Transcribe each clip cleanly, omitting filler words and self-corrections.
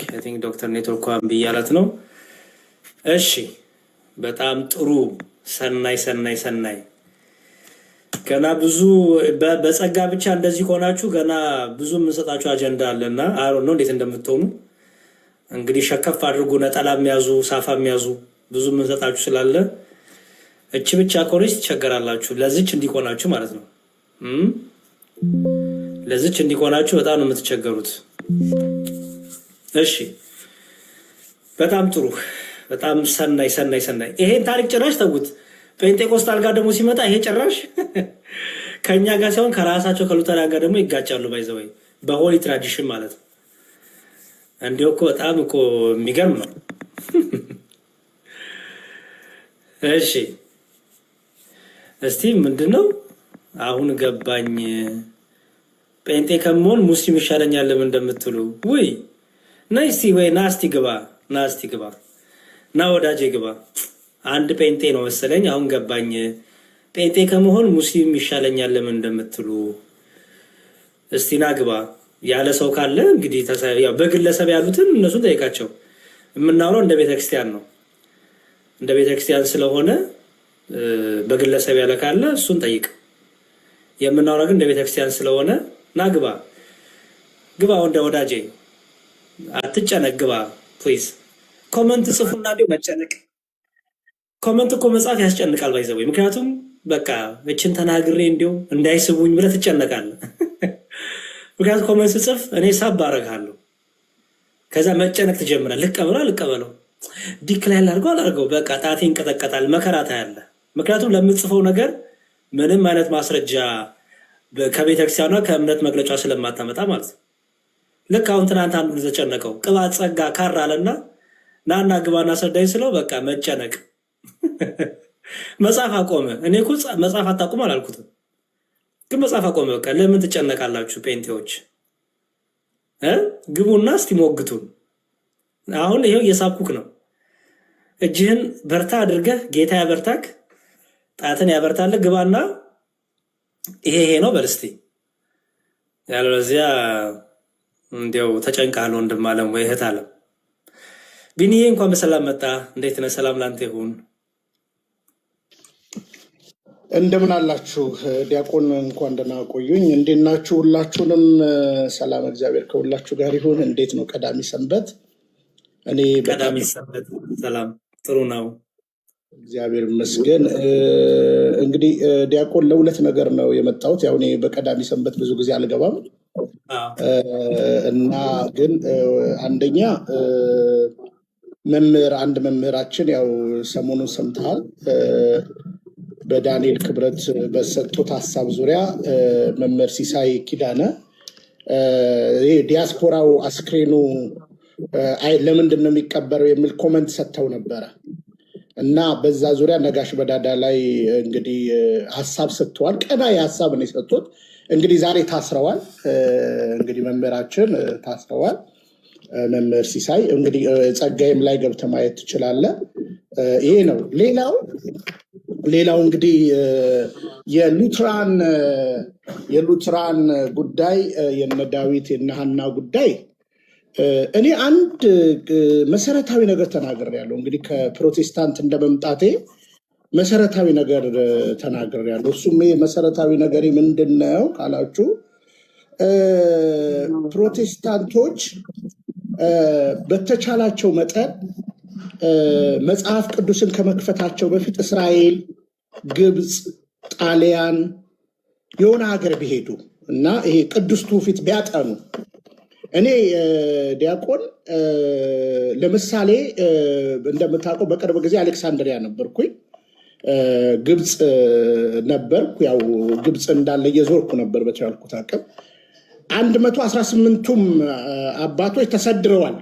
አይ ቲንክ ዶክተር ኔትወርክ ብያለት ነው። እሺ በጣም ጥሩ ሰናይ ገና ብዙ በጸጋ ብቻ እንደዚህ ሆናችሁ ገና ብዙ የምንሰጣችሁ አጀንዳ አለና አሮ ነው እንዴት እንደምትሆኑ እንግዲህ ሸከፍ አድርጉ። ነጠላ የሚያዙ ሳፋ የሚያዙ ብዙ የምንሰጣችሁ ስላለ እቺ ብቻ ኮሪስ ትቸገራላችሁ። ለዚች እንዲቆናችሁ ማለት ነው። ለዚች እንዲቆናችሁ በጣም ነው የምትቸገሩት። እሺ በጣም ጥሩ በጣም ሰናይ ይሄን ታሪክ ጭራሽ ተውት። ፔንቴኮስታል ጋር ደግሞ ሲመጣ ይሄ ጭራሽ ከኛ ጋር ሳይሆን ከራሳቸው ከሉተራን ጋር ደግሞ ይጋጫሉ። ባይዘው በሆሊ ትራዲሽን ማለት ነው። እንዲሁ እኮ በጣም እኮ የሚገርም ነው። እሺ እስቲ ምንድነው አሁን ገባኝ። ጴንጤ ከመሆን ሙስሊም ይሻለኛል ለምን እንደምትሉ ወይ ናስቲ ወይ ናስቲ ግባ ና ወዳጄ ግባ። አንድ ጴንጤ ነው መሰለኝ አሁን ገባኝ። ጴንጤ ከመሆን ሙስሊም ይሻለኛል ለምን እንደምትሉ እስቲ ና ግባ። ያለ ሰው ካለ እንግዲህ ያው በግለሰብ ያሉትን እነሱን ጠይቃቸው። የምናወራው እንደ ቤተክርስቲያን ነው። እንደ ቤተክርስቲያን ስለሆነ በግለሰብ ያለ ካለ እሱን ጠይቅ። የምናወራው ግን እንደ ቤተክርስቲያን ስለሆነ ና ግባ ወንደ ወዳጄ አትጨነቅ ግባ ፕሊዝ። ኮመንት ጽፉና እንዲሁ መጨነቅ ኮመንት እኮ መጻፍ ያስጨንቃል ባይዘው። ምክንያቱም በቃ እችን ተናግሬ እንዲሁ እንዳይስቡኝ ብለህ ትጨነቃለህ። ምክንያቱም ኮመንት ጽፍ እኔ ሳብ አደርግሃለሁ። ከዛ መጨነቅ ትጀምራለህ። ልቀበለው ዲክላይን አላርገው በቃ ጣቴ ይንቀጠቀጣል። መከራ ታያለህ። ምክንያቱም ለምትጽፈው ነገር ምንም አይነት ማስረጃ ከቤተክርስቲያኗ ከእምነት መግለጫ ስለማታመጣ ማለት ነው። ልክ አሁን ትናንት አንዱ ተጨነቀው ቅባት ጸጋ ካር አለና ናና ግባና አስረዳኝ ስለው በቃ መጨነቅ መጽሐፍ አቆመ። እኔ እኮ መጽሐፍ አታቁም አላልኩትም፣ ግን መጽሐፍ አቆመ። በቃ ለምን ትጨነቃላችሁ ጴንጤዎች? ግቡና እስቲ ሞግቱን። አሁን ይሄው እየሳብኩክ ነው። እጅህን በርታ አድርገህ ጌታ ያበርታክ፣ ጣትን ያበርታልህ። ግባና ይሄ ነው በልስቲ ያለዚያ እንዲያው ተጨንቃለሁ ወንድም አለም ወይ እህት አለም። ቢኒዬ እንኳን በሰላም መጣ። እንዴት ነህ? ሰላም ላንተ ይሁን። እንደምን አላችሁ? ዲያቆን እንኳን ደህና ቆዩኝ። እንዴት ናችሁ? ሁላችሁንም ሰላም እግዚአብሔር ከሁላችሁ ጋር ይሁን። እንዴት ነው ቀዳሚ ሰንበት? እኔ ቀዳሚ ሰንበት ሰላም ጥሩ ነው እግዚአብሔር ይመስገን። እንግዲህ ዲያቆን ለሁለት ነገር ነው የመጣሁት። ያው እኔ በቀዳሚ ሰንበት ብዙ ጊዜ አልገባም እና ግን አንደኛ አንድ መምህራችን ያው ሰሞኑን ሰምተሃል በዳንኤል ክብረት በሰጡት ሀሳብ ዙሪያ መምህር ሲሳይ ኪዳነ ዲያስፖራው አስክሬኑ ለምንድን ነው የሚቀበረው የሚል ኮመንት ሰጥተው ነበረ እና በዛ ዙሪያ ነጋሽ በዳዳ ላይ እንግዲህ ሀሳብ ሰጥተዋል። ቀናይ ሀሳብ ነው የሰጡት። እንግዲህ ዛሬ ታስረዋል። እንግዲህ መምህራችን ታስረዋል። መምህር ሲሳይ እንግዲህ ጸጋይም ላይ ገብተህ ማየት ትችላለህ። ይሄ ነው። ሌላው እንግዲህ የሉትራን ጉዳይ የነ ዳዊት የነ ሐና ጉዳይ እኔ አንድ መሰረታዊ ነገር ተናግሬያለሁ። እንግዲህ ከፕሮቴስታንት እንደመምጣቴ መሰረታዊ ነገር ተናግሬያለሁ። እሱም መሰረታዊ ነገር ምንድነው ካላችሁ ፕሮቴስታንቶች በተቻላቸው መጠን መጽሐፍ ቅዱስን ከመክፈታቸው በፊት እስራኤል፣ ግብፅ፣ ጣሊያን የሆነ ሀገር ቢሄዱ እና ይሄ ቅዱስ ትውፊት ቢያጠኑ እኔ ዲያቆን ለምሳሌ እንደምታውቀው በቅርብ ጊዜ አሌክሳንድሪያ ነበርኩኝ፣ ግብፅ ነበርኩ። ያው ግብፅ እንዳለ እየዞርኩ ነበር በቻልኩት አቅም። 118ቱም አባቶች ተሰድረዋል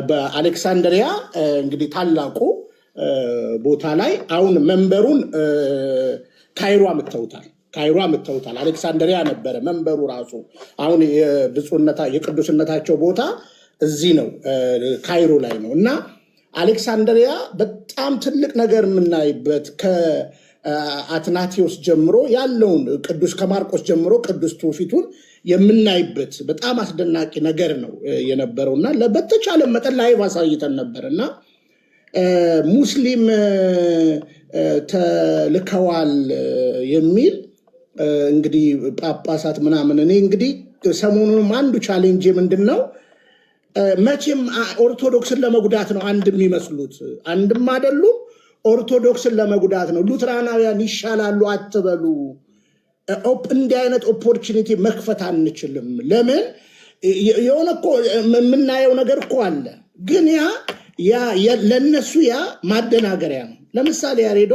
በአሌክሳንድሪያ እንግዲህ ታላቁ ቦታ ላይ። አሁን መንበሩን ካይሮ አምጥተውታል። አሌክሳንድሪያ ነበረ መንበሩ ራሱ። አሁን የቅዱስነታቸው ቦታ እዚህ ነው፣ ካይሮ ላይ ነው። እና አሌክሳንድሪያ በጣም ትልቅ ነገር የምናይበት አትናቴዎስ ጀምሮ ያለውን ቅዱስ ከማርቆስ ጀምሮ ቅዱስ ትውፊቱን የምናይበት በጣም አስደናቂ ነገር ነው የነበረውና በተቻለ መጠን ላይ አሳይተን ነበርና ሙስሊም ተልከዋል የሚል እንግዲህ ጳጳሳት ምናምን እኔ እንግዲህ ሰሞኑንም አንዱ ቻሌንጅ ምንድነው መቼም ኦርቶዶክስን ለመጉዳት ነው አንድም ይመስሉት አንድም አይደሉም ኦርቶዶክስን ለመጉዳት ነው ሉትራናውያን ይሻላሉ አትበሉ እንዲህ አይነት ኦፖርቹኒቲ መክፈት አንችልም ለምን የሆነኮ የምናየው ነገር እኮ አለ ግን ያ ለነሱ ያ ማደናገሪያ ነው ለምሳሌ ያሬዶ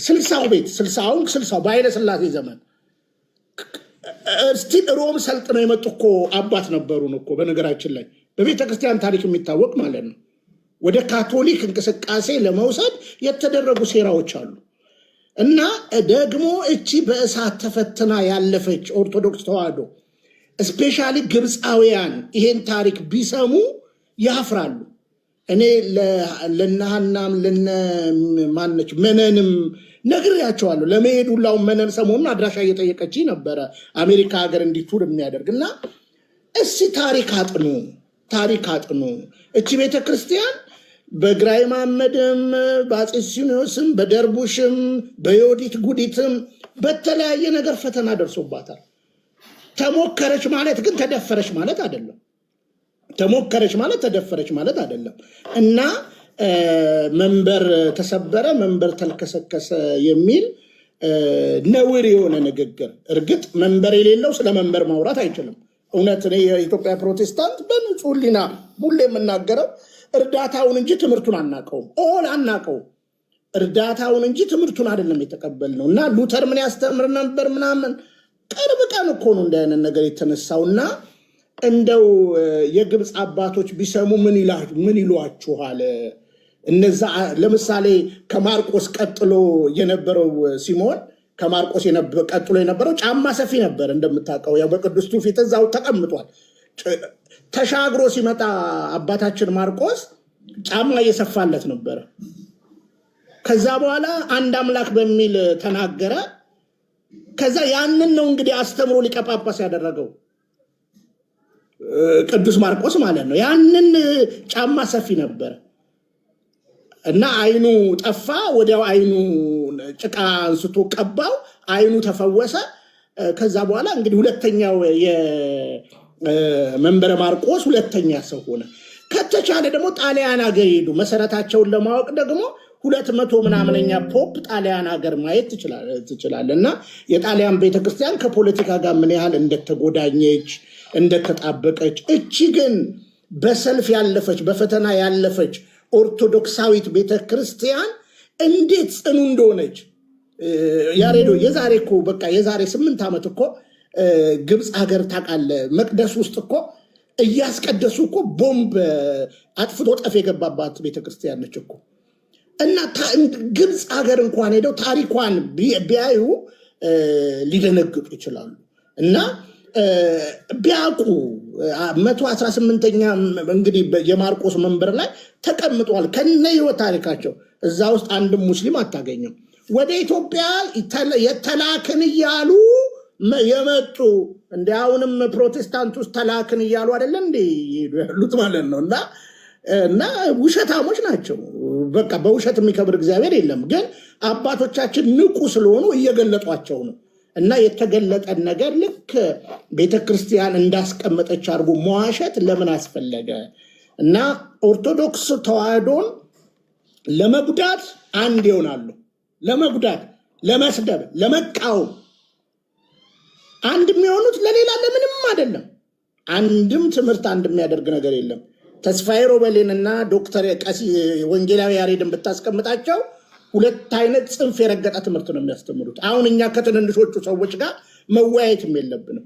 60 ቤት 60 በኃይለ ሥላሴ ዘመን እስቲ ሮም ሰልጥነው የመጡ እኮ አባት ነበሩን እኮ በነገራችን ላይ በቤተ ክርስቲያን ታሪክ የሚታወቅ ማለት ነው ወደ ካቶሊክ እንቅስቃሴ ለመውሰድ የተደረጉ ሴራዎች አሉ እና ደግሞ እቺ በእሳት ተፈትና ያለፈች ኦርቶዶክስ ተዋህዶ ስፔሻሊ ግብፃውያን ይሄን ታሪክ ቢሰሙ ያፍራሉ እኔ ለነሐናም ለነማነች መነንም ነግሬያቸዋለሁ ለመሄዱላው መነን ሰሞኑን አድራሻ እየጠየቀች ነበረ አሜሪካ ሀገር እንዲቱር የሚያደርግና እሺ ታሪክ አጥኑ እቺ ቤተክርስቲያን በግራይ ማመድም በአጼሲኖስም በደርቡሽም በዮዲት ጉዲትም በተለያየ ነገር ፈተና ደርሶባታል ተሞከረች ማለት ግን ተደፈረች ማለት አይደለም ተሞከረች ማለት ተደፈረች ማለት አይደለም እና መንበር ተሰበረ መንበር ተልከሰከሰ የሚል ነውር የሆነ ንግግር እርግጥ መንበር የሌለው ስለ መንበር ማውራት አይችልም እውነት ነው የኢትዮጵያ ፕሮቴስታንት በንጹህ ሊና ሁሌ የምናገረው እርዳታውን እንጂ ትምርቱን አናቀው እርዳታውን እንጂ ትምርቱን አይደለም የተቀበልነው እና ሉተር ምን ያስተምር ነበር ምናምን ቅርብ ቀን እኮ ነው እንደነ ነገር የተነሳውና እንደው የግብጽ አባቶች ቢሰሙ ምን ይሏችኋል እነዛ ለምሳሌ ከማርቆስ ቀጥሎ የነበረው ሲሞን ከማርቆስ ቀጥሎ የነበረው ጫማ ሰፊ ነበር እንደምታውቀው ያው በቅዱስ ትውፊት እዛው ተቀምጧል ተሻግሮ ሲመጣ አባታችን ማርቆስ ጫማ እየሰፋለት ነበር ከዛ በኋላ አንድ አምላክ በሚል ተናገረ ከዛ ያንን ነው እንግዲህ አስተምሮ ሊቀ ጳጳስ ያደረገው ቅዱስ ማርቆስ ማለት ነው ያንን ጫማ ሰፊ ነበር እና አይኑ ጠፋ ወዲያው አይኑ ጭቃ አንስቶ ቀባው አይኑ ተፈወሰ ከዛ በኋላ እንግዲህ ሁለተኛው የመንበረ ማርቆስ ሁለተኛ ሰው ሆነ ከተቻለ ደግሞ ጣሊያን ሀገር ሄዱ መሰረታቸውን ለማወቅ ደግሞ 200 ምናምነኛ ፖፕ ጣሊያን ሀገር ማየት ትችላለና የጣሊያን ቤተክርስቲያን ከፖለቲካ ጋር ምን ያህል እንደተጎዳኘች እንደተጣበቀች እቺ ግን በሰልፍ ያለፈች በፈተና ያለፈች ኦርቶዶክሳዊት ቤተክርስቲያን እንዴት ጽኑ እንደሆነች ያሬዶ የዛሬ እኮ በቃ የዛሬ 8 ዓመት እኮ ግብጽ ሀገር ታቃለ መቅደስ ውስጥ እኮ እያስቀደሱ እኮ ቦምብ አጥፍቶ ጠፍ የገባባት ቤተክርስቲያን ነች እኮ እና ግብጽ ሀገር እንኳን ሄደው ታሪኳን ቢያዩ ሊደነግጡ ይችላሉ እና ቢያቁ 118ኛ እንግዲህ የማርቆስ መንበር ላይ ተቀምጧል ከነየው ታሪካቸው እዛ ውስጥ አንድም ሙስሊም አታገኘም ወደ ኢትዮጵያ የተላከን ይያሉ የመጡ እንዲያውንም ፕሮቴስታንት ውስጥ ተላከን ይያሉ አይደል እንዴ ያሉት ማለት ነውና እና ውሸታሞች ናቸው በቃ በውሸት የሚከብር እግዚአብሔር የለም ግን አባቶቻችን ንቁ ስለሆኑ እየገለጧቸው ነው እና የተገለጠ ነገር ልክ ቤተክርስቲያን እንዳስቀመጠች አርጎ መዋሸት ለምን አስፈለገ እና ኦርቶዶክስ ተዋህዶን ለመጉዳት አንድ ይሆናሉ ለመጉዳት ለመስደብ ለመቃወም አንድ የሚሆኑት ለሌላ ለምንም አይደለም አንድም ትምህርት አንድ የሚያደርግ ነገር የለም ተስፋዬ ሮበሌንና ዶክተር ቀሲ ወንጌላዊ ያሬድን ብታስቀምጣቸው ሁለት አይነት ጽንፍ የረገጠ ትምህርት ነው የሚያስተምሩት አሁን እኛ ከትንንሾቹ ሰዎች ጋር መወያየትም የለብንም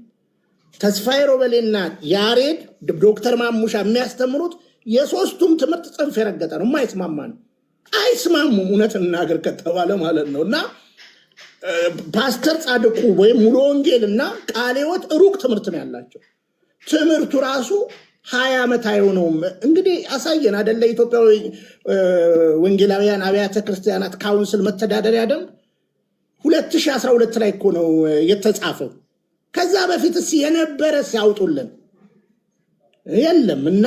ተስፋዬ ሮበሌና ያሬድ ዶክተር ማሙሻ የሚያስተምሩት የሶስቱም ትምህርት ጽንፍ የረገጠ ነው የማይስማማ ነው አይስማሙም እውነት እናገር ከተባለ ማለት ነውና ፓስተር ጻድቁ ወይም ሙሉ ወንጌልና ቃለ ሕይወት ሩቅ ትምህርት ነው ያላቸው ትምህርቱ ራሱ 20 ዓመት አይሆነውም። እንግዲህ አሳየን አይደለ? ኢትዮጵያዊ ወንጌላውያን አብያተ ክርስቲያናት ካውንስል መተዳደሪያ ደንብ 2012 ላይ እኮ ነው የተጻፈው። ከዛ በፊትስ የነበረ ሲያውጡልን የለም። እና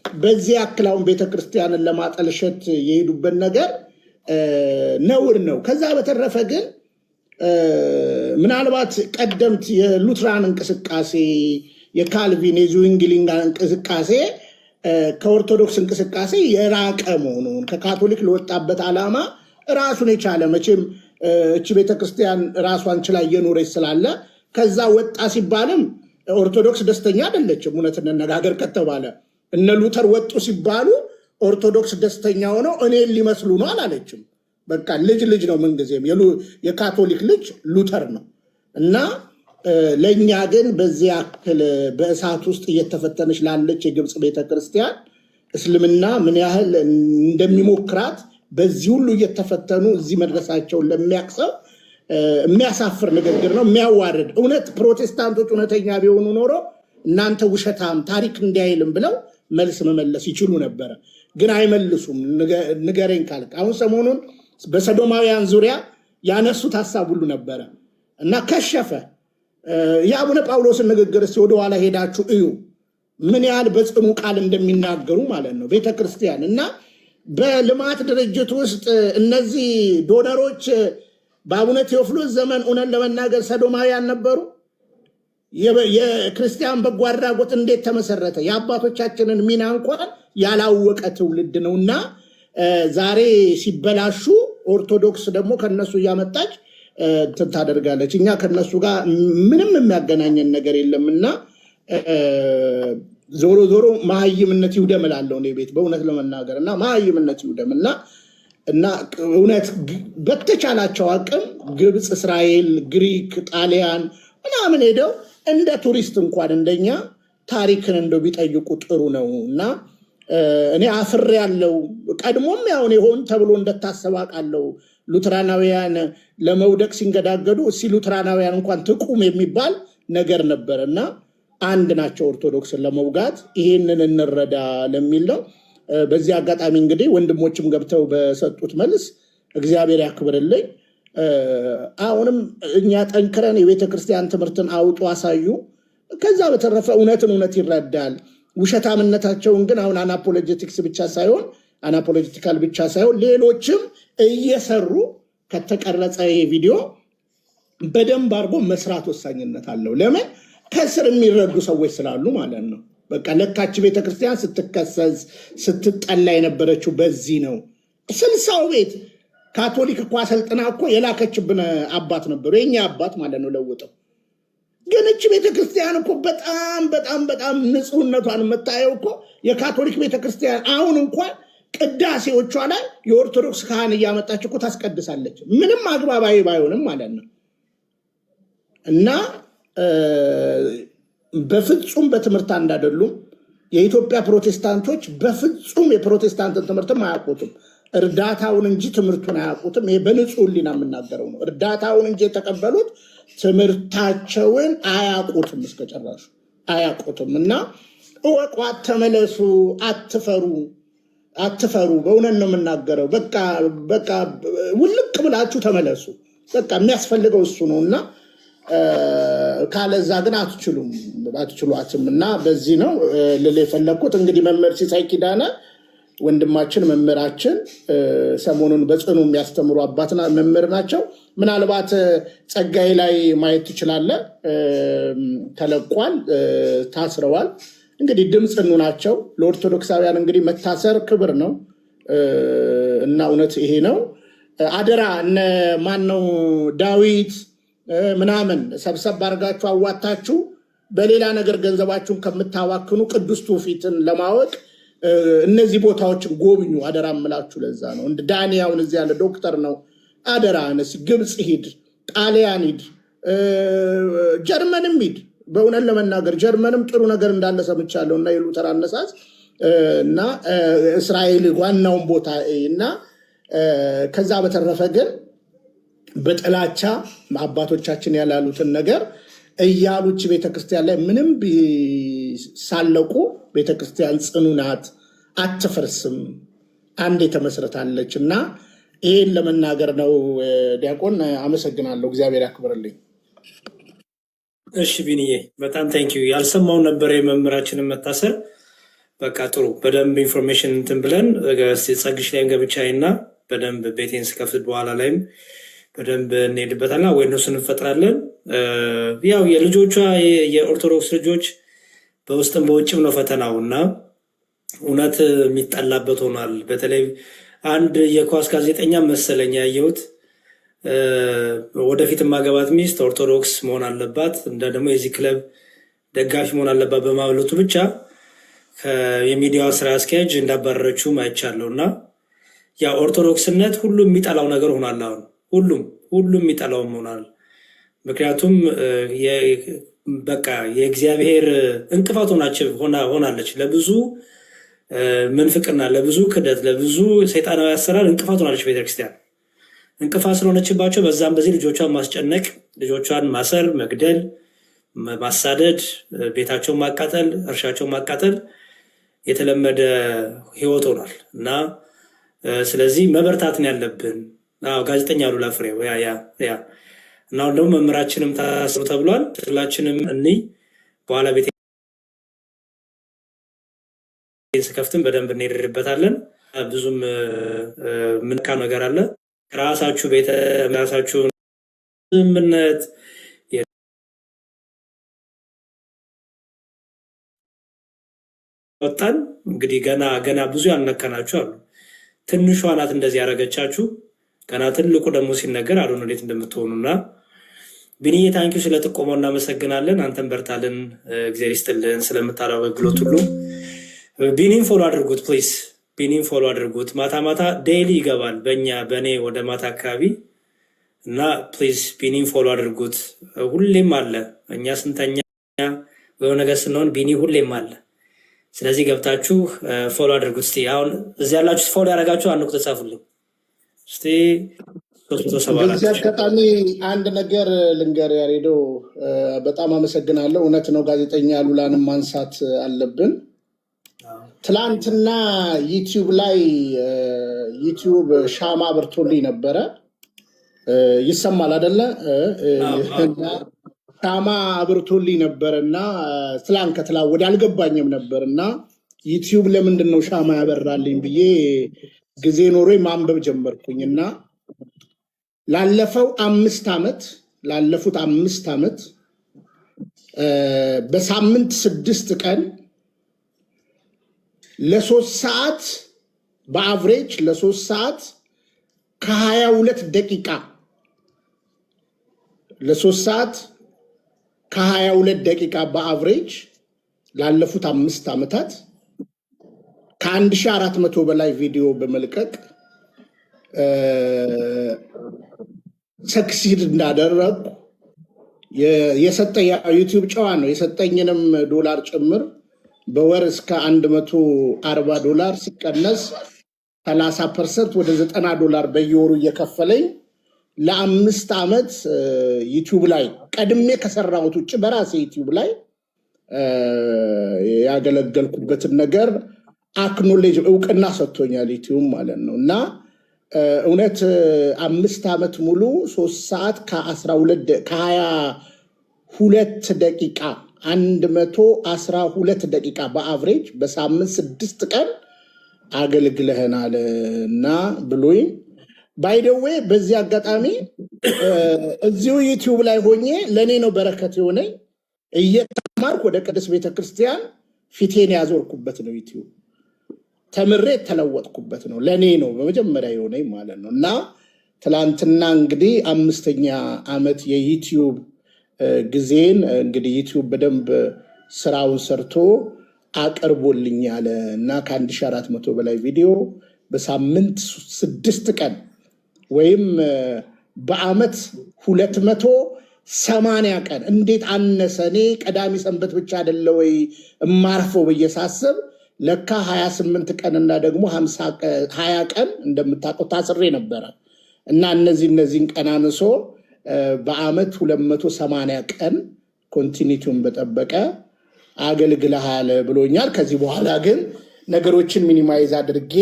በዚህ አክላውን ቤተክርስቲያንን ለማጠልሸት የሄዱበት ነገር ነውር ነው። ከዛ በተረፈ ግን ምናልባት ቀደምት የሉትራን እንቅስቃሴ የካልቪን የዙዊንግሊንግ እንቅስቃሴ ከኦርቶዶክስ እንቅስቃሴ የራቀ መሆኑን ከካቶሊክ ለወጣበት ዓላማ ራሱን የቻለ መቼም እቺ ቤተክርስቲያን ራሷን ችላ እየኖረች ስላለ ከዛ ወጣ ሲባልም ኦርቶዶክስ ደስተኛ አይደለችም። እውነት እንነጋገር ከተባለ እነ ሉተር ወጡ ሲባሉ ኦርቶዶክስ ደስተኛ ሆነው እኔን ሊመስሉ ነው አላለችም። በቃ ልጅ ነው ምንጊዜም የካቶሊክ ልጅ ሉተር ነው። እና ለእኛ ግን በዚህ ያክል በእሳት ውስጥ እየተፈተነች ላለች የግብፅ ቤተክርስቲያን እስልምና ምን ያህል እንደሚሞክራት በዚህ ሁሉ እየተፈተኑ እዚህ መድረሳቸውን ለሚያቅሰው የሚያሳፍር ንግግር ነው፣ የሚያዋርድ። እውነት ፕሮቴስታንቶች እውነተኛ ቢሆኑ ኖሮ እናንተ ውሸታም ታሪክ እንዲያይልም ብለው መልስ መመለስ ይችሉ ነበረ፣ ግን አይመልሱም። ንገረኝ ካልክ አሁን ሰሞኑን በሰዶማውያን ዙሪያ ያነሱት ሀሳብ ሁሉ ነበረ እና ከሸፈ። የአቡነ ጳውሎስን ንግግር እስኪ ወደኋላ ሄዳችሁ እዩ፣ ምን ያህል በጽኑ ቃል እንደሚናገሩ ማለት ነው ቤተክርስቲያን። እና በልማት ድርጅት ውስጥ እነዚህ ዶነሮች በአቡነ ቴዎፍሎስ ዘመን እውነት ለመናገር ሰዶማውያን ነበሩ። የክርስቲያን በጎ አድራጎት እንዴት ተመሰረተ? የአባቶቻችንን ሚና እንኳን ያላወቀ ትውልድ ነው። እና ዛሬ ሲበላሹ ኦርቶዶክስ ደግሞ ከነሱ እያመጣች እንትን ታደርጋለች። እኛ ከነሱ ጋር ምንም የሚያገናኘን ነገር የለም። እና ዞሮ ዞሮ መሀይምነት ይውደም እላለሁ እኔ ቤት በእውነት ለመናገር እና መሀይምነት ይውደም እና እውነት በተቻላቸው አቅም ግብፅ፣ እስራኤል፣ ግሪክ፣ ጣሊያን ምናምን ሄደው እንደ ቱሪስት እንኳን እንደኛ ታሪክን እንደው ቢጠይቁ ጥሩ ነው። እና እኔ አፍሬ ያለው ቀድሞም ያሁን ሆን ተብሎ እንደታሰበ አውቃለሁ። ሉትራናውያን ለመውደቅ ሲንገዳገዱ እስኪ ሉትራናውያን እንኳን ትቁም የሚባል ነገር ነበር እና አንድ ናቸው ኦርቶዶክስን ለመውጋት። ይሄንን እንረዳ ለሚል ነው። በዚህ አጋጣሚ እንግዲህ ወንድሞችም ገብተው በሰጡት መልስ እግዚአብሔር ያክብርልኝ። አሁንም እኛ ጠንክረን የቤተክርስቲያን ትምህርትን አውጡ፣ አሳዩ። ከዛ በተረፈ እውነትን እውነት ይረዳል። ውሸታምነታቸውን ግን አሁን አናፖሎጂቲክስ ብቻ ሳይሆን አናፖሎጂቲካል ብቻ ሳይሆን ሌሎችም እየሰሩ ከተቀረጸ ይሄ ቪዲዮ በደንብ አድርጎ መስራት ወሳኝነት አለው። ለምን ከስር የሚረዱ ሰዎች ስላሉ ማለት ነው። በቃ ለካች ቤተክርስቲያን ስትከሰስ ስትጠላ የነበረችው በዚህ ነው። 60 ቤት ካቶሊክ እኮ አሰልጥና እኮ የላከችብን አባት ነበሩ፣ የኛ አባት ማለት ነው ለውጠው። ግን እች ቤተክርስቲያን እኮ በጣም በጣም በጣም ንጹህነቷን የምታየው እኮ የካቶሊክ ቤተክርስቲያን አሁን እንኳን ቅዳሴዎቿ ላይ የኦርቶዶክስ ካህን እያመጣች እኮ ታስቀድሳለች። ምንም አግባባዊ ባይሆንም ማለት ነው። እና በፍጹም በትምህርት እንዳይደሉም የኢትዮጵያ ፕሮቴስታንቶች በፍጹም የፕሮቴስታንትን ትምህርትም አያውቁትም። እርዳታውን እንጂ ትምህርቱን አያውቁትም። ይሄ በንጹህ ሕሊና የምናገረው ነው። እርዳታውን እንጂ የተቀበሉት ትምህርታቸውን አያውቁትም፣ እስከጨራሹ አያውቁትም። እና እወቋት፣ ተመለሱ፣ አትፈሩ። በእውነት ነው የምናገረው። በቃ ውልቅ ብላችሁ ተመለሱ። በቃ የሚያስፈልገው እሱ ነው። እና ካለዛ ግን አትችሏትም። እና በዚህ ነው ልል የፈለግኩት። እንግዲህ መምህር ሲሳይ ኪዳነ ወንድማችን መምህራችን ሰሞኑን በጽኑ የሚያስተምሩ አባትና መምህር ናቸው። ምናልባት ጸጋዬ ላይ ማየት ትችላለህ። ተለቋል፣ ታስረዋል። እንግዲህ ድምፅኑ ናቸው ለኦርቶዶክሳውያን። እንግዲህ መታሰር ክብር ነው እና እውነት ይሄ ነው። አደራ እነ ማነው ዳዊት ምናምን ሰብሰብ አድርጋችሁ አዋታችሁ በሌላ ነገር ገንዘባችሁን ከምታዋክኑ ቅዱስ ትውፊትን ለማወቅ እነዚህ ቦታዎችን ጎብኙ። አደራ እምላችሁ ለዛ ነው። እንደ ዳንያውን እዚህ ያለ ዶክተር ነው። አደራ ነስ ግብፅ ሂድ፣ ጣሊያን ሂድ፣ ጀርመንም ሂድ። በእውነት ለመናገር ጀርመንም ጥሩ ነገር እንዳለ ሰምቻለሁ እና የሉተር አነሳስ እና እስራኤል ዋናውን ቦታ እና ከዛ በተረፈ ግን በጥላቻ አባቶቻችን ያላሉትን ነገር እያሉች ቤተክርስቲያን ላይ ምንም ሳለቁ ቤተክርስቲያን ጽኑ ናት፣ አትፈርስም፣ አንድ የተመስረታለች እና ይህን ለመናገር ነው። ዲያቆን አመሰግናለሁ። እግዚአብሔር ያክብርልኝ። እሺ ቢንዬ በጣም ታንኪዩ። ያልሰማው ነበር የመምህራችንን መታሰር። በቃ ጥሩ በደንብ ኢንፎርሜሽን እንትን ብለን ጸግሽ ላይም ገብቻይና በደንብ ቤቴን ስከፍት በኋላ ላይም በደንብ እንሄድበታልና ወይ እነሱ እንፈጥራለን። ያው የልጆቿ የኦርቶዶክስ ልጆች በውስጥም በውጭም ነው ፈተናው እና እውነት የሚጠላበት ሆኗል። በተለይ አንድ የኳስ ጋዜጠኛ መሰለኝ ያየሁት ወደፊት ማገባት ሚስት ኦርቶዶክስ መሆን አለባት እንደ ደግሞ የዚህ ክለብ ደጋፊ መሆን አለባት በማለቱ ብቻ የሚዲያው ስራ አስኪያጅ እንዳባረረችው አይቻለሁ። እና ያ ኦርቶዶክስነት ሁሉም የሚጠላው ነገር ሆኗል። አሁን ሁሉም የሚጠላውም ሆኗል። ምክንያቱም በቃ የእግዚአብሔር እንቅፋት ሆናለች ለብዙ ምንፍቅና፣ ለብዙ ክደት፣ ለብዙ ሰይጣናዊ አሰራር እንቅፋት ሆናለች ቤተክርስቲያን። እንቅፋት ስለሆነችባቸው በዛም በዚህ ልጆቿን ማስጨነቅ፣ ልጆቿን ማሰር፣ መግደል፣ ማሳደድ፣ ቤታቸውን ማቃጠል፣ እርሻቸውን ማቃጠል የተለመደ ህይወት ሆኗል እና ስለዚህ መበርታት ነው ያለብን። ጋዜጠኛ ሉላ ፍሬው ያ እና አሁን ደግሞ መምህራችንም ታስሩ ተብሏል። ሁላችንም እንይ በኋላ ቤት ስከፍትም በደንብ እንሄድበታለን። ብዙም ምንካ ነገር አለ። ራሳችሁ ቤተ ራሳችሁ ስምምነት ወጣን። እንግዲህ ገና ብዙ ያልነካናችሁ አሉ። ትንሿ ናት እንደዚህ ያደረገቻችሁ። ገና ትልቁ ደግሞ ሲነገር አሉን እንዴት እንደምትሆኑና ቢኒዬ ታንኪው ስለጥቆመው እናመሰግናለን። አንተን በርታልን፣ እግዚአብሔር ይስጥልን ስለምታደርገው አገልግሎት ሁሉ። ቢኒን ፎሎ አድርጉት ፕሊዝ፣ ቢኒን ፎሎ አድርጉት። ማታ ዴይሊ ይገባል በእኔ ወደ ማታ አካባቢ እና ፕሊዝ ቢኒን ፎሎ አድርጉት። ሁሌም አለ። እኛ ስንተኛ ወይ ነገር ስንሆን ቢኒ ሁሌም አለ። ስለዚህ ገብታችሁ ፎሎ አድርጉት። እስቲ አሁን እዚህ ያላችሁ ፎሎ ያደረጋችሁ አንድ ቁጥር ጻፉልኝ እስቲ። በዚህ አጋጣሚ አንድ ነገር ልንገር ያሬዶ፣ በጣም አመሰግናለሁ። እውነት ነው፣ ጋዜጠኛ ሉላንም ማንሳት አለብን። ትላንትና ዩቲዩብ ላይ ዩቲዩብ ሻማ አብርቶልኝ ነበረ። ይሰማል አደለ? ሻማ አብርቶልኝ ነበረ እና ትላንት ከትላ ወዲያ አልገባኝም ነበር እና ዩቲዩብ ለምንድን ነው ሻማ ያበራልኝ ብዬ ጊዜ ኖሮ ማንበብ ጀመርኩኝ እና ላለፉት 5 ዓመት በሳምንት 6 ቀን ለ3 ሰዓት በአቭሬጅ ለ3 ሰዓት ከ22 ደቂቃ ለ3 ሰዓት ከ22 ደቂቃ በአቭሬጅ ላለፉት 5 ዓመታት ከ1400 በላይ ቪዲዮ በመልቀቅ ሰክሲድ እንዳደረጉ የሰጠኝ ዩቲዩብ ጨዋ ነው። የሰጠኝንም ዶላር ጭምር በወር እስከ $140 ሲቀነስ 30% ወደ $90 በየወሩ እየከፈለኝ ለ5 ዓመት ዩቲዩብ ላይ ቀድሜ ከሰራሁት ውጭ በራሴ ዩቲዩብ ላይ ያገለገልኩበትን ነገር አክኖሌጅ እውቅና ሰጥቶኛል ዩቲዩብ ማለት ነው። እና እውነት 5 ዓመት ሙሉ 3 ሰዓት ከ22 ደቂቃ 112 ደቂቃ በአቭሬጅ በሳምንት 6 ቀን አገልግለህናል እና ብሎኝ ባይደዌ በዚህ አጋጣሚ እዚሁ ዩቲዩብ ላይ ሆኜ ለእኔ ነው በረከት የሆነኝ። እየተማርኩ ወደ ቅድስት ቤተክርስቲያን ፊቴን ያዞርኩበት ነው። ዩቲዩብ ተምሬ ተለወጥኩበት ነው። ለእኔ ነው በመጀመሪያ የሆነኝ ማለት ነው። እና ትላንትና እንግዲህ 5ኛ ዓመት የዩቲዩብ ጊዜን እንግዲህ ዩቲዩብ በደንብ ስራውን ሰርቶ አቀርቦልኛል እና ከ1400 በላይ ቪዲዮ በሳምንት 6 ቀን ወይም በአመት 280 ቀን እንዴት አነሰ? እኔ ቀዳሚ ሰንበት ብቻ አይደለ ወይ እማርፈው ብዬ ሳስብ ለካ 28 ቀን እና ደግሞ 20 ቀን እንደምታውቀው ታስሬ ነበረ እና እነዚህን ቀን አንሶ በአመት 280 ቀን ኮንቲኒቲውን በጠበቀ አገልግለሃል ብሎኛል። ከዚህ በኋላ ግን ነገሮችን ሚኒማይዝ አድርጌ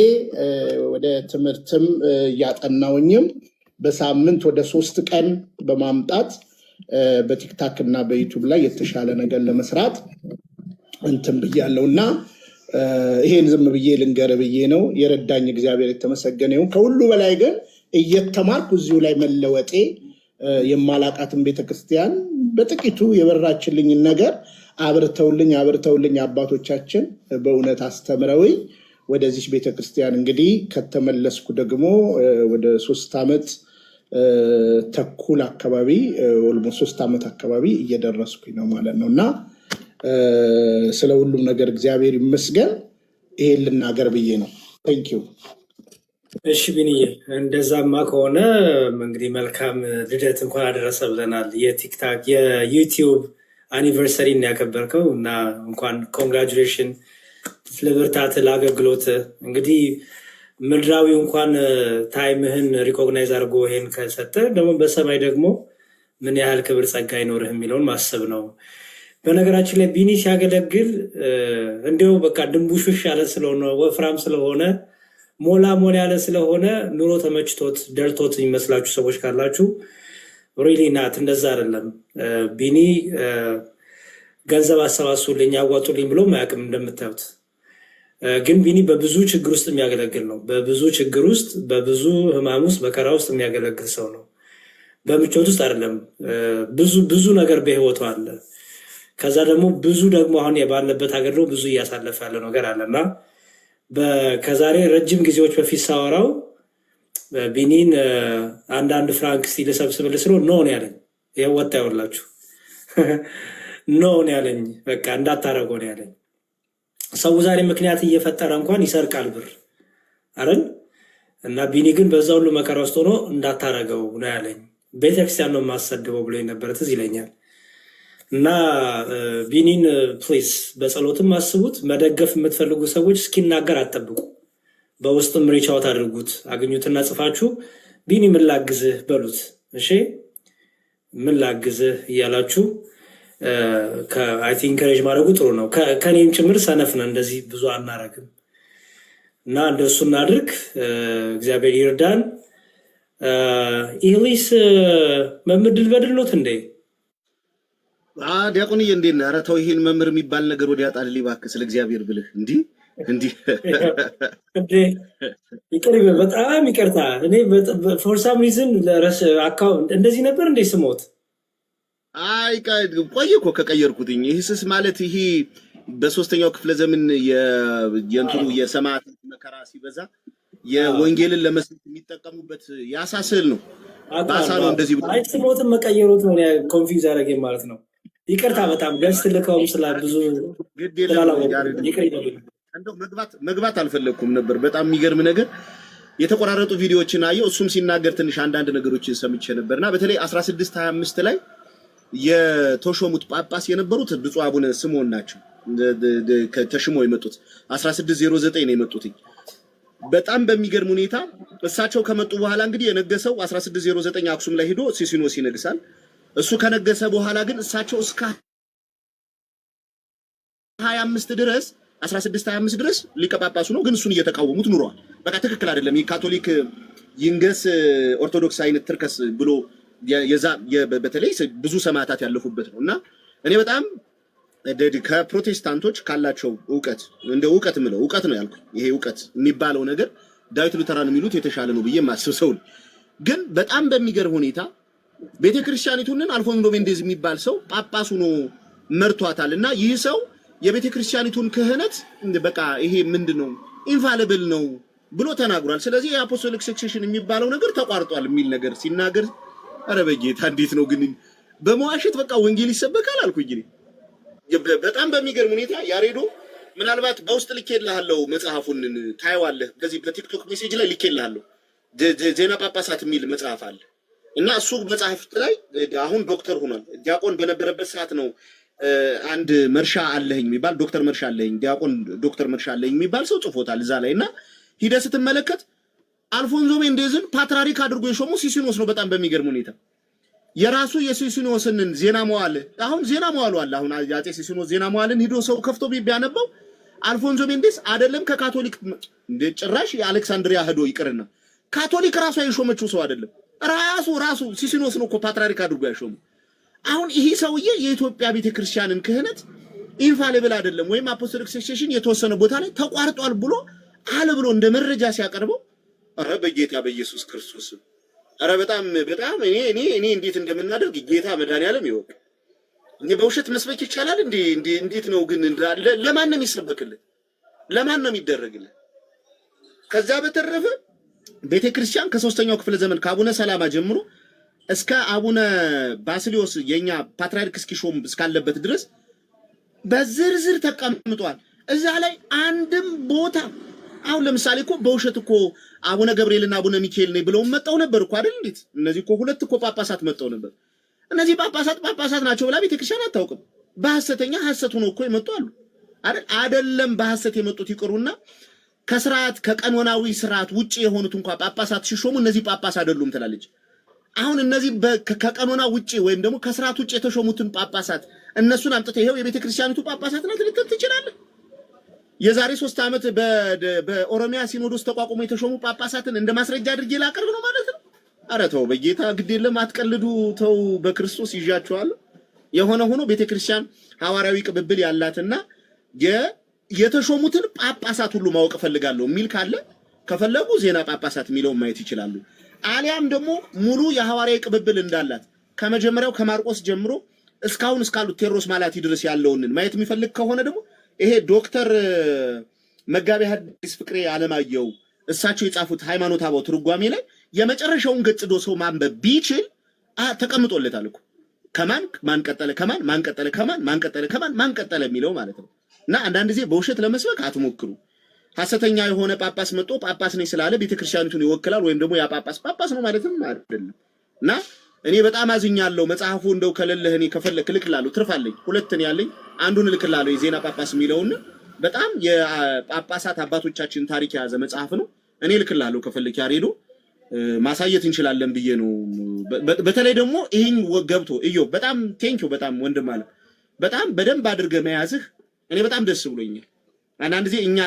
ወደ ትምህርትም እያጠናውኝም በሳምንት ወደ 3 ቀን በማምጣት በቲክታክ እና በዩቱብ ላይ የተሻለ ነገር ለመስራት እንትን ብያለሁና ይሄን ዝም ብዬ ልንገር ብዬ ነው። የረዳኝ እግዚአብሔር የተመሰገነ ይሁን። ከሁሉ በላይ ግን እየተማርኩ እዚሁ ላይ መለወጤ የማላቃትን ቤተክርስቲያን በጥቂቱ የበራችልኝን ነገር አብርተውልኝ አባቶቻችን በእውነት አስተምረውኝ ወደዚህ ቤተክርስቲያን እንግዲህ ከተመለስኩ ደግሞ ወደ 3 ዓመት ተኩል አካባቢ ኦልሞስት 3 ዓመት አካባቢ እየደረስኩኝ ነው ማለት ነው። እና ስለ ሁሉም ነገር እግዚአብሔር ይመስገን። ይሄን ልናገር ብዬ ነው። ቴንክ ዩ። እሺ ቢኒዬ፣ እንደዛማ ከሆነ እንግዲህ መልካም ልደት እንኳን አደረሰ ብለናል። የቲክታክ የዩቲዩብ አኒቨርሰሪ ያከበርከው እና እንኳን ኮንግራጁሌሽን ለብርታት ለአገልግሎት። እንግዲህ ምድራዊ እንኳን ታይምህን ሪኮግናይዝ አድርጎ ይሄን ከሰጠ ደግሞ በሰማይ ደግሞ ምን ያህል ክብር ጸጋ አይኖርህ የሚለውን ማሰብ ነው። በነገራችን ላይ ቢኒ ሲያገለግል እንዲያው በቃ ድንቡሽሽ ያለ ስለሆነ ወፍራም ስለሆነ ሞላ ሞላ ያለ ስለሆነ ኑሮ ተመችቶት ደልቶት የሚመስላችሁ ሰዎች ካላችሁ ሪሊ ናት፣ እንደዛ አይደለም። ቢኒ ገንዘብ አሰባስቡልኝ ያዋጡልኝ ብሎ ማያውቅም እንደምታዩት። ግን ቢኒ በብዙ ችግር ውስጥ የሚያገለግል ነው። በብዙ ችግር ውስጥ፣ በብዙ ህማም ውስጥ፣ መከራ ውስጥ የሚያገለግል ሰው ነው። በምቾት ውስጥ አይደለም። ብዙ ነገር በህይወቱ አለ። ከዛ ደግሞ ብዙ ደግሞ አሁን ባለበት ሀገር ደግሞ ብዙ እያሳለፈ ያለ ነገር አለና ከዛሬ ረጅም ጊዜዎች በፊት ሳወራው ቢኒን አንዳንድ ፍራንክ ሲል ሰብስብል ስለ ኖን ያለኝ ይሄ ወጣ ያወላችሁ ኖን ያለኝ በቃ እንዳታረገው ነው ያለኝ። ሰው ዛሬ ምክንያት እየፈጠረ እንኳን ይሰርቃል ብር አይደል? እና ቢኒ ግን በዛ ሁሉ መከራ ውስጥ ሆኖ እንዳታረገው ነው ያለኝ። ቤተክርስቲያን ነው የማሰድበው ብሎ ነበር፣ ትዝ ይለኛል። እና ቢኒን ፕሊዝ በጸሎትም አስቡት። መደገፍ የምትፈልጉ ሰዎች እስኪናገር አትጠብቁ። በውስጥም ሪቻውት አድርጉት፣ አግኙትና ጽፋችሁ ቢኒ ምን ላግዝህ በሉት። እሺ ምን ላግዝህ እያላችሁ አይ ቲንክ ኢንከሬጅ ማድረጉ ጥሩ ነው። ከኔም ጭምር ሰነፍ ነን፣ እንደዚህ ብዙ አናረግም እና እንደሱ እናድርግ። እግዚአብሔር ይርዳን። ኢሊስ መምድል በድሎት እንዴ ዲያቆንዬ እንዴት ነህ? ኧረ ተው ይሄን መምህር የሚባል ነገር ወዲያ ጣልልኝ እባክህ፣ ስለ እግዚአብሔር ብልህ እንዲህ ይቅር፣ በጣም ይቅርታ። እኔ ፎር ሳም ሪዝን አካውንት እንደዚህ ነበር እንዴ ስሞት? አይ ቆይ እኮ ከቀየርኩትኝ። ይህስስ ማለት ይሄ በ3ኛው ክፍለ ዘመን የእንትኑ የሰማዕት መከራ ሲበዛ የወንጌልን ለመስጠት የሚጠቀሙበት የአሳ ስዕል ነው። በአሳ ነው እንደዚህ ብሎ አይ ስሞትን መቀየሩት ነው ኮንፊውዝ አደረገኝ ማለት ነው። ይቅርታ በጣም ገስት ልከውም ብዙ እንደው መግባት አልፈለግኩም ነበር። በጣም የሚገርም ነገር የተቆራረጡ ቪዲዮዎችን አየሁ። እሱም ሲናገር ትንሽ አንዳንድ ነገሮችን ሰምቼ ነበርና በተለይ 1625 ላይ የተሾሙት ጳጳስ የነበሩት ብፁዕ አቡነ ስምዖን ናቸው። ተሽሞ የመጡት 1609 ነው የመጡት። በጣም በሚገርም ሁኔታ እሳቸው ከመጡ በኋላ እንግዲህ የነገሰው 1609 አክሱም ላይ ሄዶ ሲሲኖስ ይነግሳል። እሱ ከነገሰ በኋላ ግን እሳቸው እስከ 25 ድረስ 1625 ድረስ ሊቀ ጳጳሱ ነው። ግን እሱን እየተቃወሙት ኑረዋል። በቃ ትክክል አይደለም፣ የካቶሊክ ይንገስ ኦርቶዶክስ አይነት ትርከስ ብሎ በተለይ ብዙ ሰማዕታት ያለፉበት ነው እና እኔ በጣም ከፕሮቴስታንቶች ካላቸው እውቀት እንደ እውቀት ምለው እውቀት ነው ያልኩት። ይሄ እውቀት የሚባለው ነገር ዳዊት ሉተራን የሚሉት የተሻለ ነው ብዬ ማስብ ሰው ግን በጣም በሚገርም ሁኔታ ቤተክርስቲያኒቱን አልፎንሶ ሜንዴዝ የሚባል ሰው ጳጳሱ ነው መርቷታል። እና ይህ ሰው የቤተክርስቲያኒቱን ክህነት በቃ ይሄ ምንድነው ኢንፋሊብል ነው ብሎ ተናግሯል። ስለዚህ የአፖስቶሊክ ሰክሴሽን የሚባለው ነገር ተቋርጧል የሚል ነገር ሲናገር ኧረ በጌታ እንዴት ነው ግን በመዋሸት በቃ ወንጌል ይሰበካል አልኩኝ። በጣም በሚገርም ሁኔታ ያሬዶ ምናልባት በውስጥ ልኬልሃለሁ መጽሐፉን ታይዋለህ። በዚህ በቲክቶክ ሜሴጅ ላይ ልኬልሃለሁ። ዜና ጳጳሳት የሚል መጽሐፍ አለ እና እሱ መጽሐፍ ላይ አሁን ዶክተር ሆኗል። ዲያቆን በነበረበት ሰዓት ነው አንድ መርሻ አለኝ የሚባል ዶክተር መርሻ አለኝ ዲያቆን ዶክተር መርሻ አለኝ የሚባል ሰው ጽፎታል እዛ ላይ። እና ሂደህ ስትመለከት አልፎንሶ ሜንዴዝን ፓትርያርክ አድርጎ የሾመው ሲሲኖስ ነው። በጣም በሚገርም ሁኔታ የራሱ የሲሲኖስን ዜና መዋል አሁን ዜና መዋሉ አለ። አሁን አፄ ሲሲኖስ ዜና መዋልን ሂዶ ሰው ከፍቶ ቢያነበው አልፎንሶ ሜንዴስ አይደለም ከካቶሊክ እንደ ጭራሽ የአሌክሳንድሪያ ሄዶ ይቅርና ካቶሊክ ራሱ አይሾመችው ሰው አይደለም። ራሱ ሲሲኖስ ነው እኮ ፓትርያርክ አድርጎ ያሾመው። አሁን ይሄ ሰውዬ የኢትዮጵያ ቤተክርስቲያንን ክህነት ኢንፋሊብል አይደለም ወይም አፖስቶሊክ ሰክሴሽን የተወሰነ ቦታ ላይ ተቋርጧል ብሎ አለ ብሎ እንደ መረጃ ሲያቀርበው አረ በጌታ በኢየሱስ ክርስቶስ አረ በጣም እኔ እንዴት እንደምናደርግ ጌታ መድኃኒዓለም ይወቅ። እኔ በውሸት መስበክ ይቻላል እንዴት ነው ግን ለማን ነው የሚሰበክልን? ለማን ነው የሚደረግልን? ከዛ በተረፈ ቤተክርስቲያን ከ3ኛው ክፍለ ዘመን ከአቡነ ሰላማ ጀምሮ እስከ አቡነ ባስልዮስ የኛ ፓትርያርክ እስኪሾም እስካለበት ድረስ በዝርዝር ተቀምጧል። እዛ ላይ አንድም ቦታ አሁን ለምሳሌ እኮ በውሸት እኮ አቡነ ገብርኤልና አቡነ ሚካኤል ነኝ ብለው መጣው ነበር እኮ አይደል? እንዴት እነዚህ እኮ ሁለት እኮ ጳጳሳት መጣው ነበር። እነዚህ ጳጳሳት ናቸው ብላ ቤተክርስቲያን አታውቅም። በሐሰተኛ ሐሰት ሆኖ እኮ የመጡ አሉ አይደለም። በሐሰት የመጡት ይቅሩና ከስርዓት ከቀኖናዊ ስርዓት ውጪ የሆኑት እንኳን ጳጳሳት ሲሾሙ እነዚህ ጳጳስ አይደሉም ትላለች። አሁን እነዚህ ከቀኖና ውጪ ወይም ደግሞ ከስርዓት ውጪ የተሾሙትን ጳጳሳት እነሱን አምጥተው ይሄው የቤተክርስቲያኒቱ ጳጳሳት ናት ልትል ትችላለህ? የዛሬ 3 ዓመት በኦሮሚያ ሲኖዶስ ተቋቁሞ የተሾሙ ጳጳሳትን እንደ ማስረጃ አድርጌ ላቀርብ ነው ማለት ነው? አረ ተው በጌታ ግድ የለም አትቀልዱ፣ ተው በክርስቶስ ይዣቸዋለሁ። የሆነ ሆኖ ቤተክርስቲያን ሐዋርያዊ ቅብብል ያላትና የተሾሙትን ጳጳሳት ሁሉ ማወቅ ፈልጋለሁ የሚል ካለ ከፈለጉ ዜና ጳጳሳት የሚለውን ማየት ይችላሉ። አሊያም ደግሞ ሙሉ የሐዋርያዊ ቅብብል እንዳላት ከመጀመሪያው ከማርቆስ ጀምሮ እስካሁን እስካሉት ቴዎድሮስ ማላቲ ድረስ ያለውን ማየት የሚፈልግ ከሆነ ደግሞ ይሄ ዶክተር መጋቤ ሐዲስ ፍቅሬ አለማየሁ እሳቸው የጻፉት ሃይማኖተ አበው ትርጓሜ ላይ የመጨረሻውን ገጽ ዶ ሰው ማንበብ ቢችል ተቀምጦለታል እኮ ማን ቀጠለ የሚለው ማለት ነው። እና አንዳንድ ጊዜ በውሸት ለመስበክ አትሞክሩ። ሐሰተኛ የሆነ ጳጳስ መጥቶ ጳጳስ ነኝ ስላለ ቤተክርስቲያኒቱን ይወክላል ወይም ደግሞ ያ ጳጳስ ነው ማለትም አይደለም። እና እኔ በጣም አዝኛለሁ። መጽሐፉ እንደው ከሌለህ እኔ ከፈለክ ልክላለሁ፣ ትርፋለኝ። 2 ያለኝ አንዱን ልክላለሁ። የዜና ጳጳስ የሚለውን በጣም የጳጳሳት አባቶቻችን ታሪክ የያዘ መጽሐፍ ነው። እኔ ልክላለሁ ከፈለክ ያሬዶ ማሳየት እንችላለን ብዬ ነው። በተለይ ደግሞ ይሄን ገብቶ ኢዮብ በጣም ቴንኪው በጣም ወንድም አለ በጣም በደንብ አድርገህ መያዝህ እኔ በጣም ደስ ብሎኛል። አንዳንድ ጊዜ እኛ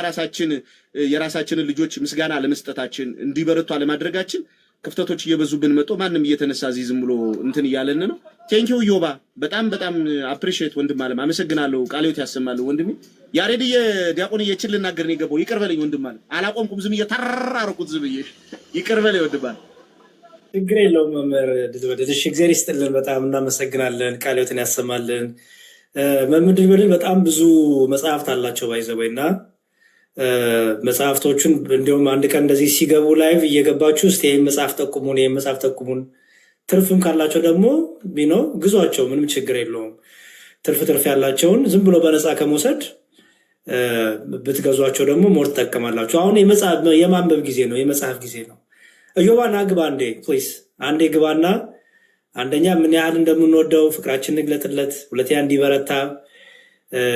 የራሳችንን ልጆች ምስጋና ለመስጠታችን እንዲበረቱ አለማድረጋችን ክፍተቶች እየበዙብን መጥቶ ማንም እየተነሳ እዚህ ዝም ብሎ እንትን እያለን ነው። ቴንኪው ዮባ በጣም አፕሪሺየት ወንድም አለ አመሰግናለሁ። ቃልዮት ያሰማለሁ ወንድሜ ያሬድ የዲያቆን እየችል ልናገር ነው የገባው። ይቅር በለኝ ወንድም አለ አላቆምኩም፣ ዝም እየተራራርኩት ዝም ብዬሽ ይቅር በለኝ ወንድም አለ። ችግር የለውም መምህር ድልበድልሽ እግዚአብሔር ይስጥልን። በጣም እናመሰግናለን። ቃልዮትን ያሰማልን። መምህር ድልበድል በጣም ብዙ መጽሐፍት አላቸው ባይዘወይና መጽሐፍቶቹን እንዲሁም አንድ ቀን እንደዚህ ሲገቡ ላይቭ እየገባችሁ እስቲ ይህን መጽሐፍ ጠቁሙን፣ ትርፍም ካላቸው ደግሞ ግዟቸው፣ ምንም ችግር የለውም። ትርፍ ያላቸውን ዝም ብሎ በነፃ ከመውሰድ ብትገዟቸው ደግሞ ሞር ትጠቀማላችሁ። አሁን የማንበብ ጊዜ ነው፣ የመጽሐፍ ጊዜ ነው። እዮባ ና ግባ አንዴ ፕሊዝ፣ አንዴ ግባና አንደኛ ምን ያህል እንደምንወደው ፍቅራችን እንግለጥለት፣ ሁለተኛ እንዲበረታ።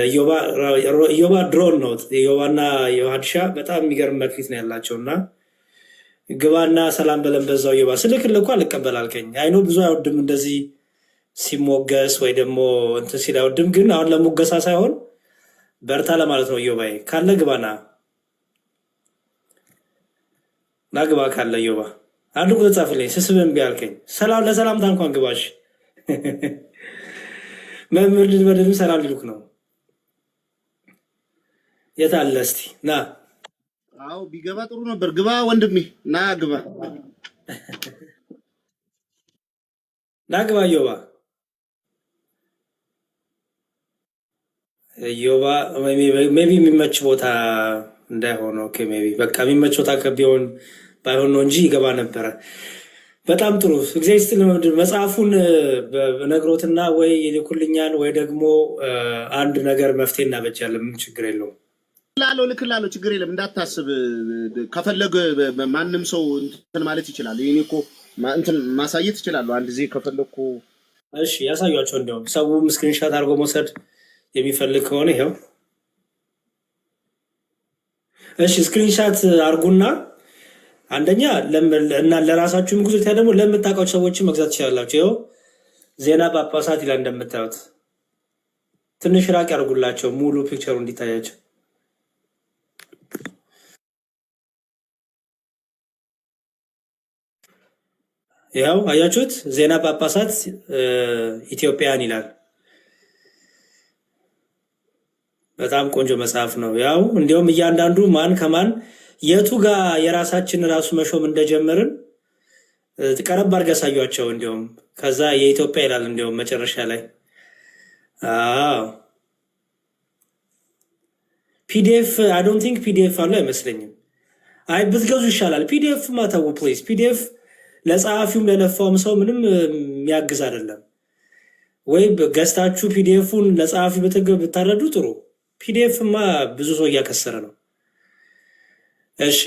ኢዮባ ድሮን ነው። ኢዮባና የሀድሻ በጣም የሚገርም መክሊት ነው ያላቸው እና ግባና ሰላም በለን በዛው። ኢዮባ ስልክልህ እኮ አልቀበል አልከኝ። አይኖ ብዙ አይወድም እንደዚህ ሲሞገስ ወይ ደግሞ እንትን ሲል አይወድም፣ ግን አሁን ለሙገሳ ሳይሆን በርታ ለማለት ነው። ኢዮባዬ ካለ ግባና ግባ ካለ ኢዮባ አንድ ቁጥር ጻፍልኝ። ስስብህ እምቢ አልከኝ። ለሰላምታ እንኳን ግባሽ። መምህር ድልበድልም ሰላም ሊሉክ ነው። የት አለ እስቲ ና። አዎ ቢገባ ጥሩ ነበር። ግባ ወንድሜ ና ግባ ኢዮባ ሜቢ የሚመች ቦታ እንዳይሆን ኦኬ። ሜቢ በቃ የሚመች ቦታ ቢሆን ባይሆን ነው እንጂ ይገባ ነበረ። በጣም ጥሩ እግዚአብሔር ይስጥልኝ። መጽሐፉን ነግሮትና ወይ ይልኩልኛል ወይ ደግሞ አንድ ነገር መፍትሄ እናበጃለን። ምን ችግር የለውም። ልክላለሁ ችግር የለም እንዳታስብ። ከፈለገ ማንም ሰው እንትን ማለት ይችላል። ይሄኔ እኮ እንትን ማሳየት ይችላል አንድ ጊዜ ከፈለኩ። እሺ ያሳያቸው። እንደውም ሰውም ስክሪንሻት አድርጎ መውሰድ የሚፈልግ ከሆነ ይሄው። እሺ ስክሪንሻት አድርጉና አንደኛ እና ለራሳችሁ ምግዙት ደግሞ ለምታውቃቸው ሰዎች መግዛት ትችላላችሁ። ይኸው ዜና ጳጳሳት ይላል እንደምታዩት። ትንሽ ራቅ ያርጉላቸው ሙሉ ፒክቸሩ እንዲታያቸው። ያው አያችሁት? ዜና ጳጳሳት ኢትዮጵያን ይላል። በጣም ቆንጆ መጽሐፍ ነው። ያው እንዲያውም እያንዳንዱ ማን ከማን የቱ ጋር የራሳችን ራሱ መሾም እንደጀመርን ቀረብ አድርገህ ያሳዩአቸው። እንዲያውም ከዛ የኢትዮጵያ ይላል እንዲያውም መጨረሻ ላይ። አዎ ፒዲኤፍ አይ ዶንት ቲንክ ፒዲኤፍ አለው አይመስለኝም። አይ ብትገዙ ይሻላል። ፒዲኤፍ ማታው ፕሊዝ። ፒዲኤፍ ለጸሐፊውም ለለፋውም ሰው ምንም የሚያግዝ አይደለም። ወይ ገዝታችሁ ፒዲኤፉን ለጸሐፊ ብታረዱ ጥሩ። ፒዲኤፍማ ብዙ ሰው እያከሰረ ነው። እሺ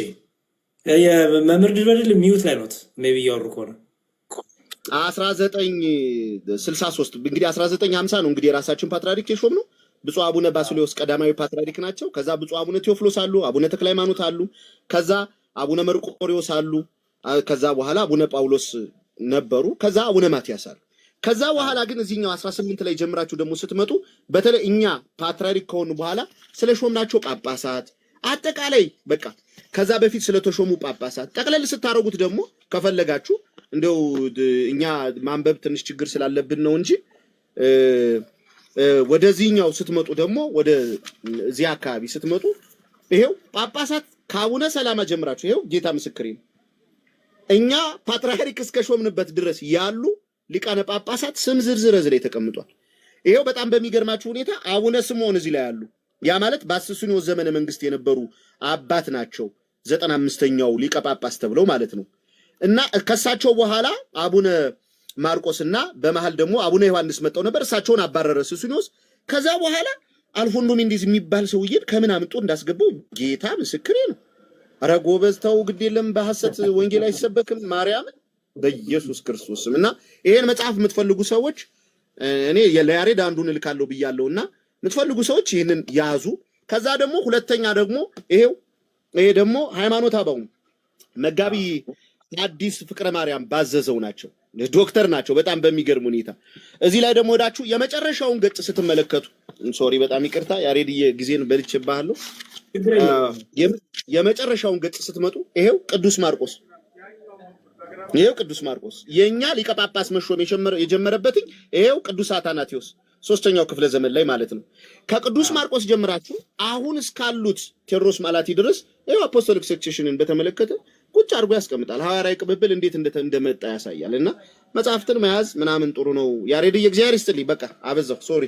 የመምህር ድልበድል ሚዩት ላይ ኖት ሜቢ እያወሩ ከሆነ 1963 እንግዲህ 1950 ነው እንግዲህ የራሳችን ፓትርያርክ የሾም ነው። ብፁዕ አቡነ ባስልዮስ ቀዳማዊ ፓትርያርክ ናቸው። ከዛ ብፁዕ አቡነ ቴዎፍሎስ አሉ፣ አቡነ ተክለ ሃይማኖት አሉ፣ ከዛ አቡነ መርቆሪዎስ አሉ፣ ከዛ በኋላ አቡነ ጳውሎስ ነበሩ፣ ከዛ አቡነ ማትያስ አሉ። ከዛ በኋላ ግን እዚህኛው 18 ላይ ጀምራችሁ ደግሞ ስትመጡ በተለይ እኛ ፓትርያርክ ከሆኑ በኋላ ስለሾምናቸው ጳጳሳት አጠቃላይ በቃ ከዛ በፊት ስለተሾሙ ጳጳሳት ጠቅለል ስታረጉት ደግሞ ከፈለጋችሁ እንደው እኛ ማንበብ ትንሽ ችግር ስላለብን ነው እንጂ ወደዚህኛው ስትመጡ ደግሞ ወደ እዚህ አካባቢ ስትመጡ ይሄው ጳጳሳት ከአቡነ ሰላማ ጀምራችሁ ይሄው ጌታ ምስክሬ ነው እኛ ፓትርያርክ እስከሾምንበት ድረስ ያሉ ሊቃነ ጳጳሳት ስም ዝርዝር እዚህ ላይ ተቀምጧል። ይሄው በጣም በሚገርማችሁ ሁኔታ አቡነ ስምዖን እዚህ ላይ ያሉ ያ ማለት በአስሱኒዮስ ዘመነ መንግስት የነበሩ አባት ናቸው። 95ኛው ሊቀ ጳጳስ ተብለው ማለት ነው። እና ከሳቸው በኋላ አቡነ ማርቆስና በመሃል ደግሞ አቡነ ዮሐንስ መጣው ነበር። እሳቸውን አባረረ ሱስኒዮስ። ከዛ በኋላ አልፎንዶ ሜንዲዝ የሚባል ሰውዬ ከምን አምጦ እንዳስገባው ጌታ ምስክሬ ነው። አረ ጎበዝ ተው፣ ግድ የለም በሐሰት ወንጌል አይሰበክም ማርያም በኢየሱስ ክርስቶስም። እና ይሄን መጽሐፍ የምትፈልጉ ሰዎች እኔ ለያሬድ አንዱን እልካለሁ ብያለሁና የምትፈልጉ ሰዎች ይሄንን ያዙ። ከዛ ደግሞ ሁለተኛ ደግሞ ይሄ ደግሞ ሃይማኖት አበው መጋቢ አዲስ ፍቅረ ማርያም ባዘዘው ናቸው፣ ዶክተር ናቸው። በጣም በሚገርም ሁኔታ እዚህ ላይ ደግሞ ወዳችሁ የመጨረሻውን ገጽ ስትመለከቱ ሶሪ በጣም ይቅርታ ያሬድዬ ጊዜን በልቼብሃለሁ። የመጨረሻውን ገጽ ስትመጡ ይሄው ቅዱስ ማርቆስ የኛ ሊቀ ጳጳስ መሾም የጀመረበት ይሄው ቅዱስ አታናቴዎስ 3ኛው ክፍለ ዘመን ላይ ማለት ነው። ከቅዱስ ማርቆስ ጀምራችሁ አሁን እስካሉት ቴዎድሮስ ማላቲ ድረስ ይሄው አፖስቶሊክ ሰክሴሽንን በተመለከተ ቁጭ አድርጎ ያስቀምጣል። ሐዋርያዊ ቅብብል እንዴት እንደመጣ ያሳያልና መጽሐፍትን መያዝ ምናምን ጥሩ ነው። ያሬድ እግዚአብሔር ይስጥልኝ። በቃ አበዛው ሶሪ።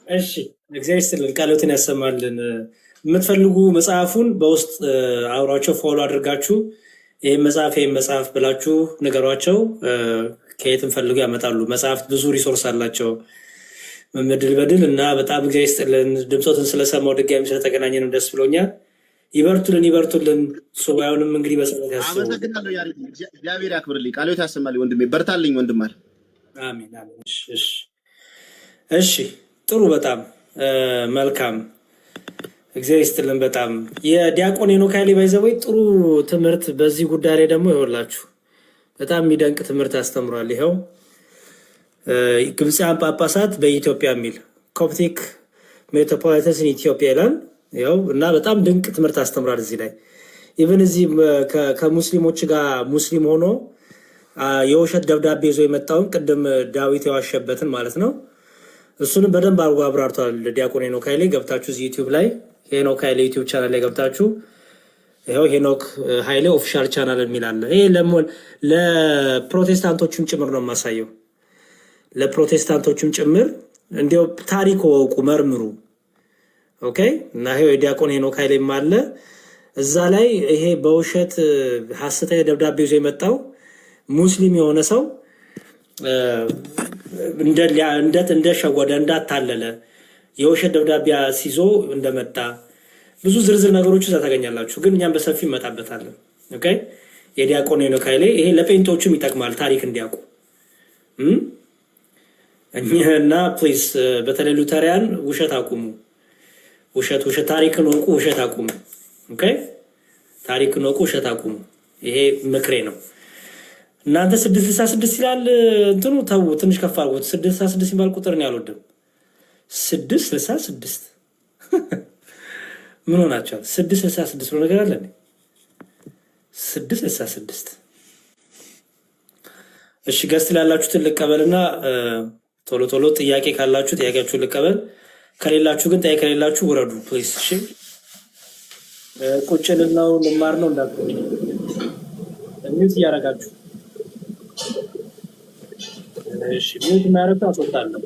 እሺ እግዚአብሔር ይስጥልን፣ ቃሎትን ያሰማልን። የምትፈልጉ መጽሐፉን በውስጥ አውሯቸው ፎሎ አድርጋችሁ ይሄን መጽሐፍ ብላችሁ ነገሯቸው። ከየትም ፈልገው ያመጣሉ። መጽሐፍት ብዙ ሪሶርስ አላቸው። መምህር በድል እና በጣም እግዚአብሔር ይስጥልን። ድምፆትን ስለሰማው ድጋሚ ስለተገናኘንም ደስ ብሎኛል። ይበርቱልን። ሱባኤውንም እንግዲህ በጸሎት ያስቡ። አመሰግናለሁ ያሬድ፣ እግዚአብሔር ያክብርልኝ፣ ቃሎት ያሰማልኝ ወንድሜ፣ በርታልኝ ወንድም አለ። አሜን። እሺ ጥሩ፣ በጣም መልካም። እግዚአብሔር ይስጥልን። በጣም የዲያቆን ሄኖክ ኃይሌ ባይዘወይ ጥሩ ትምህርት በዚህ ጉዳይ ላይ ደግሞ ይኸውላችሁ በጣም የሚደንቅ ትምህርት አስተምሯል። ይኸው ግብፃውያን ጳጳሳት በኢትዮጵያ የሚል ኮፕቲክ ሜትሮፖሊታንስ ኢትዮጵያ ይላል። ያው እና በጣም ድንቅ ትምህርት አስተምሯል። እዚህ ላይ ኢቭን እዚህ ከሙስሊሞች ጋር ሙስሊም ሆኖ የውሸት ደብዳቤ ይዞ የመጣውን ቅድም ዳዊት የዋሸበትን ማለት ነው። እሱንም በደንብ አድርጎ አብራርቷል ዲያቆን ሄኖክ ኃይሌ። ገብታችሁ እዚህ ዩቲዩብ ላይ ሄኖክ ኃይሌ ዩቲዩብ ቻናል ላይ ገብታችሁ ይኸው ሄኖክ ኃይሌ ኦፊሻል ቻናል የሚል አለ። ይሄ ለፕሮቴስታንቶችም ጭምር ነው የማሳየው፣ ለፕሮቴስታንቶችም ጭምር እንዲያው ታሪክ ወቁ፣ መርምሩ። ኦኬ። እና ይሄው የዲያቆን ሄኖክ ኃይሌም አለ እዛ ላይ። ይሄ በውሸት ሐሰተኛ ደብዳቤ ይዞ የመጣው ሙስሊም የሆነ ሰው እንደሸወደ እንዳታለለ የውሸት ደብዳቤ ሲዞ እንደመጣ ብዙ ዝርዝር ነገሮች እዛ ታገኛላችሁ። ግን እኛም በሰፊ እንመጣበታለን። ኦኬ። የዲያቆን ሄኖክ ኃይሌ ይሄ ለጴንጤዎችም ይጠቅማል ታሪክ እንዲያውቁ እና ፕሊዝ በተለይ ሉተሪያን ውሸት አቁሙ። ውሸት ታሪክን ወቁ፣ ውሸት አቁሙ። ኦኬ። ታሪክን ወቁ፣ ውሸት አቁሙ። ይሄ ምክሬ ነው። እናንተ 666 ይላል እንትኑ ተው ትንሽ ከፍ አድርጉት። 666 ሲባል ቁጥር ነው ያልወደም 666 ምን ሆናችኋል? 666 ብሎ ነገር አለ 666 እሺ ገስት ላላችሁትን ልቀበልና ቶሎ ቶሎ ጥያቄ ካላችሁ ጥያቄያችሁን ልቀበል፣ ከሌላችሁ ግን ጥያቄ ከሌላችሁ ውረዱ ፕሊዝ። እሺ ቁጭልናው ልማር ነው እንዳትቆይ ሚውት እያደረጋችሁ እሺ ሚውት ማረጋችሁ አስወጣለሁ።